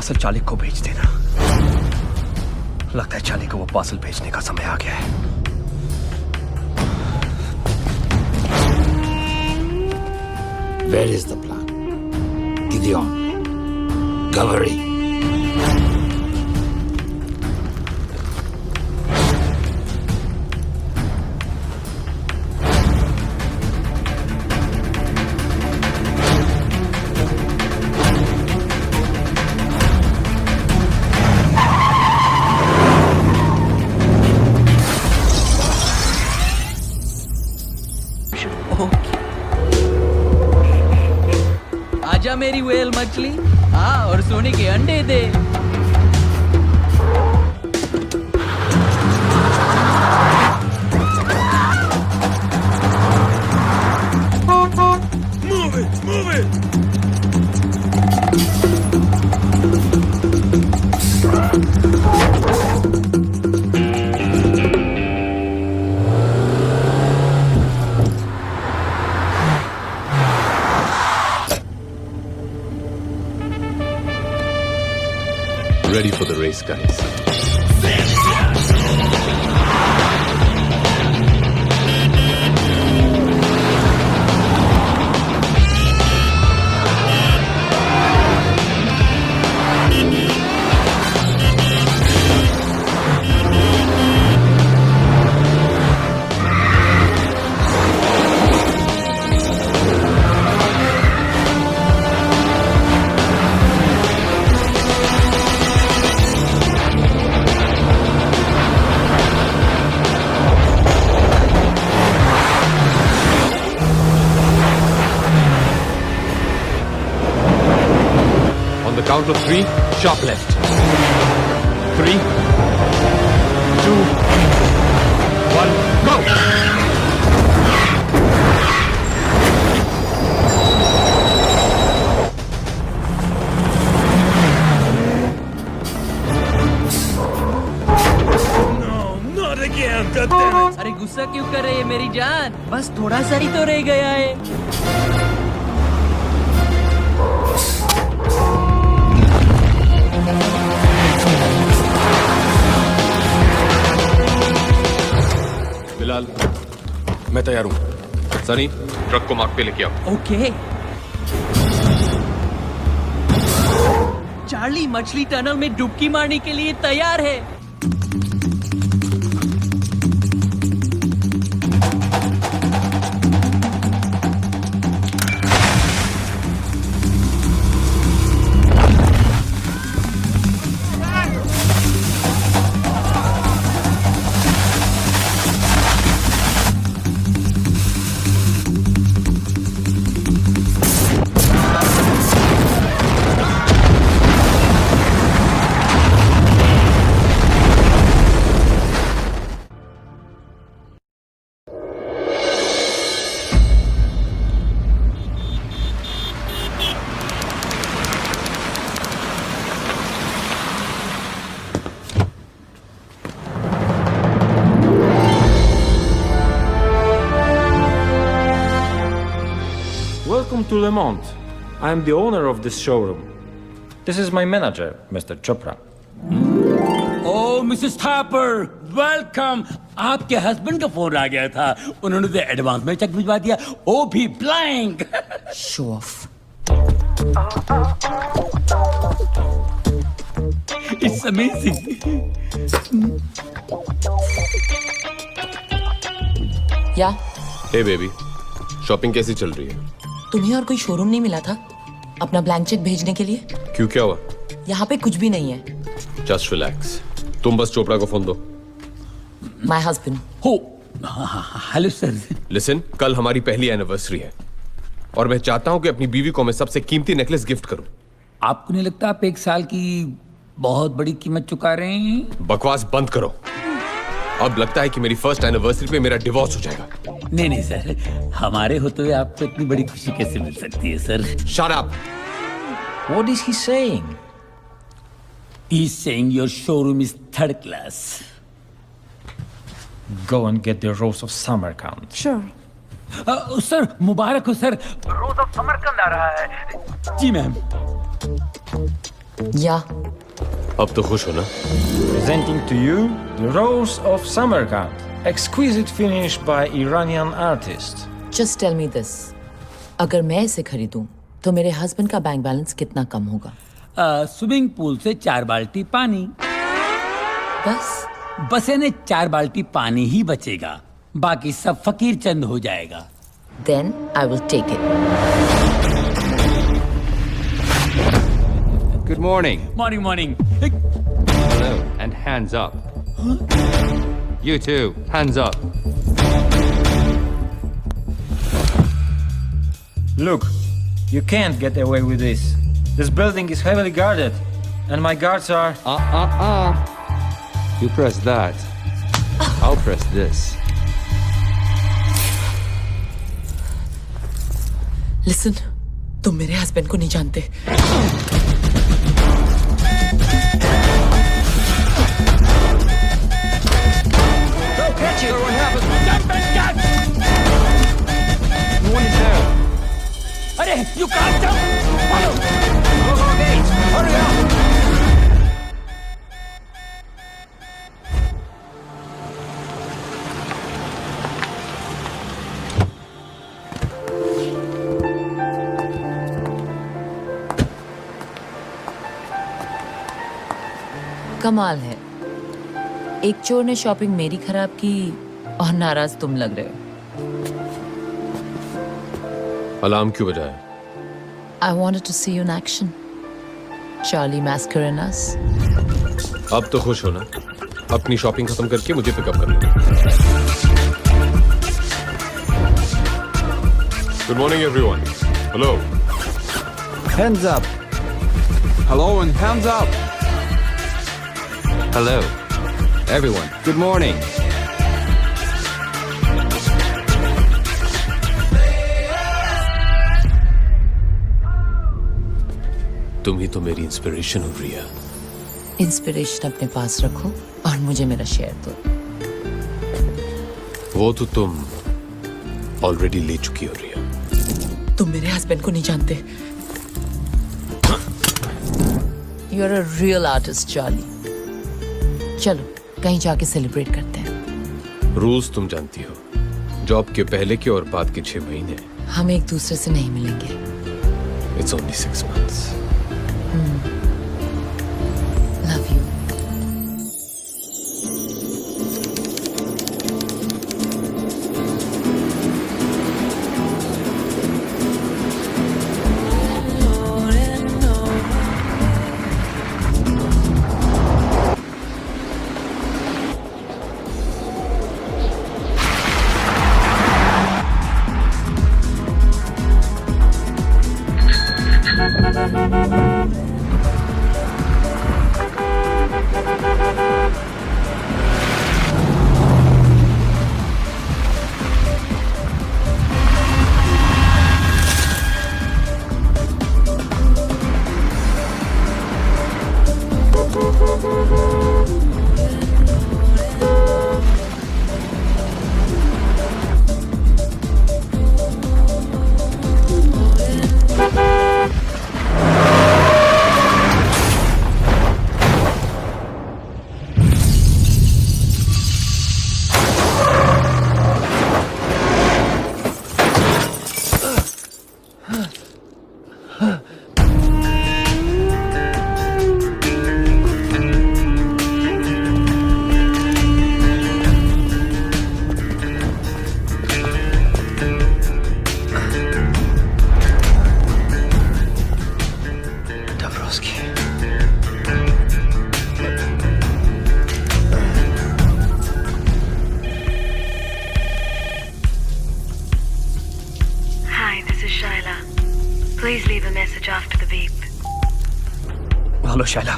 Parcel चालिक को भेज देना। लगता है चालिक को वो पार्सल भेजने का समय आ गया है। Where is the plan? Gideon, Gallery. आजा मेरी व्हेल मछली, हाँ, और सोने के अंडे दे। Move it! Ready for the race, guys. Count of 3, sharp left. 3, 2, 1, go! No, not again, goddammit! अरे गुस्सा क्यों कर रही है मेरी जान? बस थोड़ा सा ही तो रह गया है। बिलाल, मैं तैयार हूँ। सनी, ट्रक को मार्ग पे लेके आओ। ओके। चार्ली मछली टनल में डुबकी मारने के लिए तैयार है। Welcome to Le Monde. I am the owner of this showroom. This is my manager, Mr. Chopra. Oh Mrs Thapar, welcome. आपके हस्बैंड का फोन आ गया था, उन्होंने तो एडवांस में चेक भिजवा दिया, वो भी blank. Show off. It's amazing. या हे बेबी, शॉपिंग कैसी चल रही है? तुम्हें और कोई शोरूम नहीं मिला था अपना ब्लैंक चेक भेजने के लिए? क्यों, क्या हुआ? यहाँ पे कुछ भी नहीं है। जस्ट रिलैक्स, तुम बस चोपड़ा को फोन दो। My husband. हो, हेलो सर। लिसन, कल हमारी पहली एनिवर्सरी है और मैं चाहता हूँ कि अपनी बीवी को मैं सबसे कीमती नेकलेस गिफ्ट करूँ। आपको नहीं लगता आप 1 साल की बहुत बड़ी कीमत चुका रहे हैं? बकवास बंद करो। अब लगता है कि मेरी फर्स्ट एनिवर्सरी पे मेरा डिवोर्स हो जाएगा। नहीं सर, हमारे होते हुए आपको इतनी बड़ी खुशी कैसे मिल सकती है sir? Shut up! What is he saying? He's saying your showroom is third class. Go and get the Rose of Samarkand. Sure. Sir मुबारक हो सर, रोज ऑफ समरकंद आ रहा है। जी मैम। या अब तो खुश हो ना? Presenting to you the Rose of Samarkand, exquisite finish by Iranian artist. Just tell me this, अगर मैं इसे खरीदूं तो मेरे हस्बैंड का बैंक बैलेंस कितना कम होगा? स्विमिंग पूल से 4 बाल्टी पानी। बस यानी 4 बाल्टी पानी ही बचेगा, बाकी सब फकीर चंद हो जाएगा। Then I will take it. Good morning. Morning morning. Hello. And hands up. You too. Hands up. Look, you can't get away with this. This building is heavily guarded, and my guards are... You press that. I'll press this. Listen, तुम मेरे husband को नहीं जानते। अरे you can't jump. Follow. कमाल है, एक चोर ने शॉपिंग मेरी खराब की और नाराज तुम लग रहे हो। अलार्म क्यों बजाया? I wanted to see you in action. Charlie Mascarenas. अब तो खुश हो ना? अपनी शॉपिंग खत्म करके मुझे पिकअप कर लेना। Good morning everyone. Hello. Hands up. Hello and hands up. Hello. Everyone. Good morning. तुम ही तो मेरी इंस्पिरेशन हो रिया। इंस्पिरेशन अपने पास रखो और मुझे मेरा शेयर दो। वो तो तुम ऑलरेडी ले चुकी हो रिया। तुम मेरे हस्बैंड को नहीं जानते। You are a real artist Charlie. चलो कहीं जाके सेलिब्रेट करते हैं। रूल्स तुम जानती हो, जॉब के पहले के और बाद के 6 महीने। हम एक दूसरे से नहीं मिलेंगे। It's only 6 months. Love you. Please leave a message after the beep. Hello Shaila,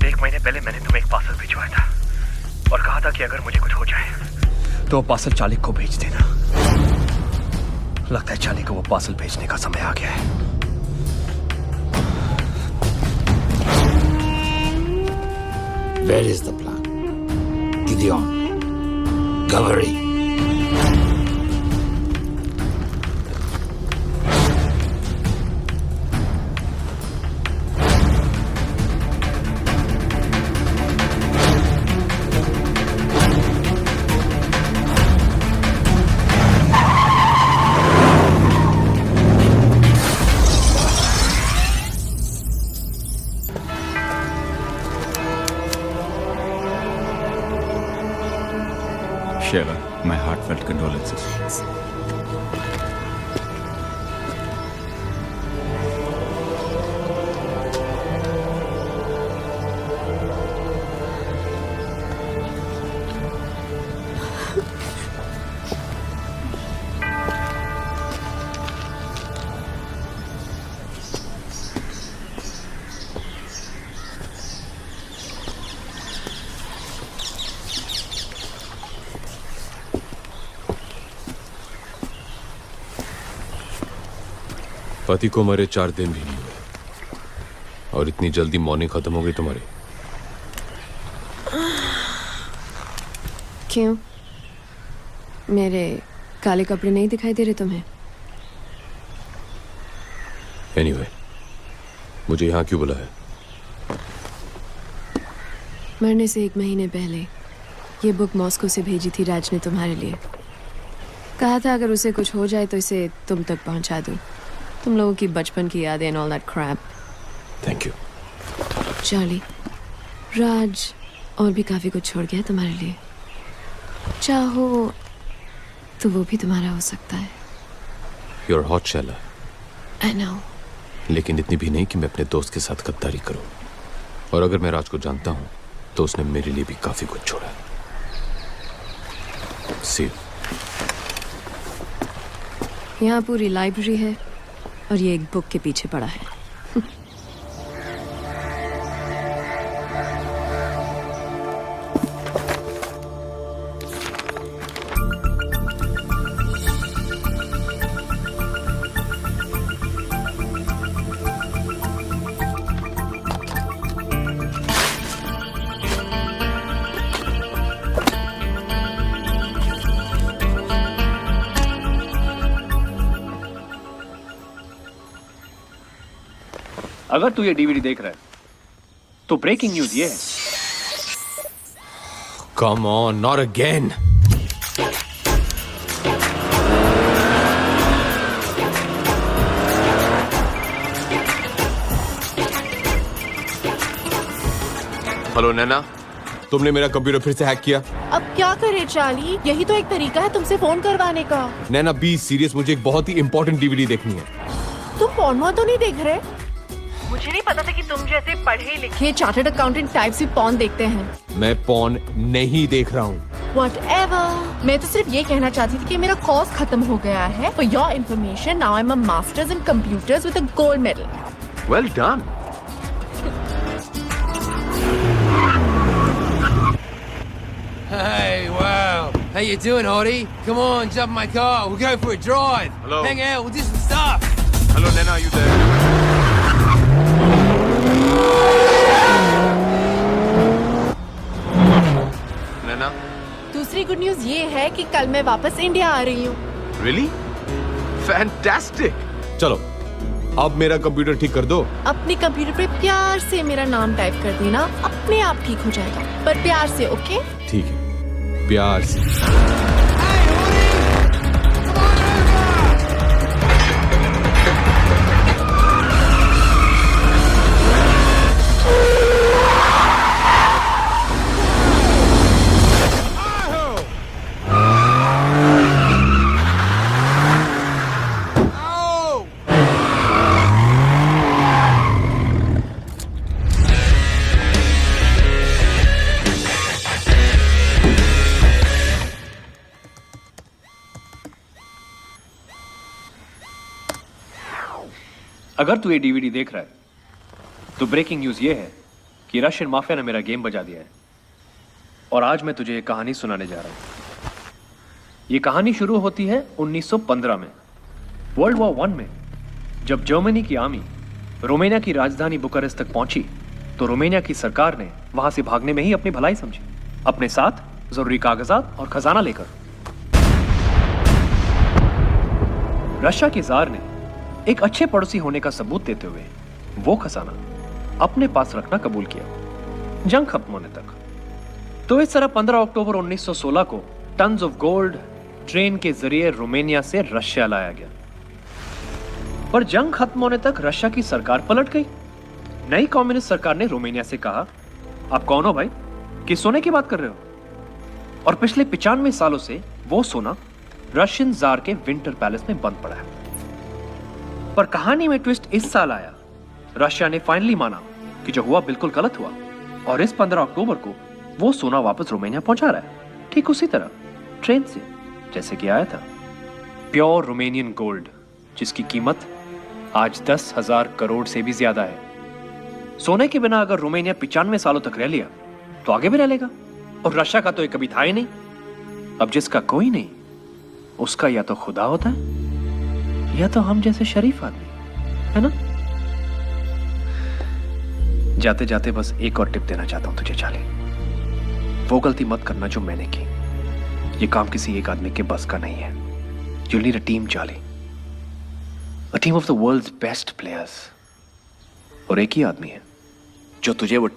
1 महीने पहले मैंने तुम्हें एक पार्सल भिजवाया था और कहा था कि अगर मुझे कुछ हो जाए तो वो पार्सल चाली को भेज देना। लगता है चाली को वो पार्सल भेजने का समय आ गया है। Where is the plan? Gideon. Gallery. Sheila, my heartfelt condolences. पति को मरे 4 दिन भी नहीं हुए और इतनी जल्दी मॉर्निंग खत्म हो गई तुम्हारी। क्यों? मेरे काले कपड़े नहीं दिखाई दे रहे तुम्हें? एनीवे, मुझे यहां क्यों बुलाया? मरने से 1 महीने पहले ये बुक मॉस्को से भेजी थी राज ने तुम्हारे लिए। कहा था अगर उसे कुछ हो जाए तो इसे तुम तक पहुंचा दूं। तुम लोगों की बचपन की यादें and all that crap. Thank you. Charlie, Raj और भी काफी कुछ छोड़ गया तुम्हारे लिए। चाहो तो वो भी तुम्हारा हो सकता है। You are hot Shaila. I know. लेकिन इतनी भी नहीं कि मैं अपने दोस्त के साथ गद्दारी करूं। और अगर मैं राज को जानता हूं तो उसने मेरे लिए भी काफी कुछ छोड़ा है। See you. यहाँ पूरी लाइब्रेरी है और ये एक बुक के पीछे पड़ा है। अगर तू ये डीवीडी देख रहा है तो ब्रेकिंग न्यूज ये है। Come on, not again. Hello Naina, तुमने मेरा कंप्यूटर फिर से हैक किया। अब क्या करे चार्ली, यही तो एक तरीका है तुमसे फोन करवाने का। नैना बी सीरियस, मुझे एक बहुत ही इंपॉर्टेंट डीवीडी देखनी है। तुम पॉर्न तो नहीं देख रहे? मुझे नहीं पता था कि तुम जैसे पढ़े लिखे चार्टर्ड अकाउंटेंट टाइप से पॉर्न देखते हैं। मैं पॉर्न नहीं देख रहा हूँ। Whatever. मैं तो सिर्फ ये कहना चाहती थी कि मेरा कोर्स खत्म हो गया है। For your information, now I'm a master's in computers with a gold medal. Well done. Hey, wow. How you doing, Hottie? Come on, jump in my car. We'll go for a drive. Hello. Hang out, we'll do some stuff. Hello Nana, are you there? नैना, दूसरी good news ये है कि कल मैं वापस India आ रही हूँ। really? Fantastic. चलो, अब मेरा कंप्यूटर ठीक कर दो। अपने कंप्यूटर पे प्यार से मेरा नाम टाइप कर देना, अपने आप ठीक हो जाएगा, पर प्यार से, ओके? ठीक है, प्यार से। अगर तू ये डीवीडी देख रहा है तो ब्रेकिंग न्यूज ये है कि रशियन माफिया ने मेरा गेम बजा दिया है और आज मैं तुझे एक कहानी सुनाने जा रहा हूं। ये कहानी शुरू होती है 1915 में, वर्ल्ड वॉर 1 में। जब जर्मनी की आर्मी रोमानिया की राजधानी बुखारेस्ट तक पहुंची तो रोमानिया की सरकार ने वहां से भागने में ही अपनी भलाई समझी, अपने साथ जरूरी कागजात और खजाना लेकर। रशिया के जार ने एक अच्छे पड़ोसी होने का सबूत देते हुए वो खजाना अपने पास रखना कबूल किया जंग खत्म होने तक। तो इस तरह 15 अक्टूबर 1916 को टन्स ऑफ गोल्ड ट्रेन के जरिए रोमानिया से रशिया लाया गया। पर जंग खत्म होने तक रशिया की सरकार पलट गई। नई कम्युनिस्ट सरकार ने रोमानिया से कहा, आप कौन हो भाई, किस सोने की बात कर रहे हो? और पिछले 95 सालों से वो सोना रशियन जार के विंटर पैलेस में बंद पड़ा है। पर कहानी में ट्विस्ट इस साल आया। रशिया ने फाइनली माना कि जो हुआ बिल्कुल गलत हुआ और इस 15 अक्टूबर को वो सोना वापस रोमानिया पहुंचा रहा है, ठीक उसी तरह ट्रेन से जैसे कि आया था। प्योर रोमानियन गोल्ड जिसकी कीमत आज 10,000 करोड़ से भी ज्यादा है। सोने के बिना अगर रोमानिया 95 सालों तक रह लिया तो आगे भी रह लेगा। और रशिया का तो ये कभी था ही नहीं। अब जिसका कोई नहीं उसका या तो खुदा होता है या तो हम जैसे शरीफ आदमी, है ना। जाते जाते बस एक और टिप देना चाहता हूं तुझे चार्ली, वो गलती मत करना जो मैंने की। ये काम किसी एक आदमी के बस का नहीं है। You need a team Charlie, a team of the world's best players. और एक ही आदमी है जो तुझे वो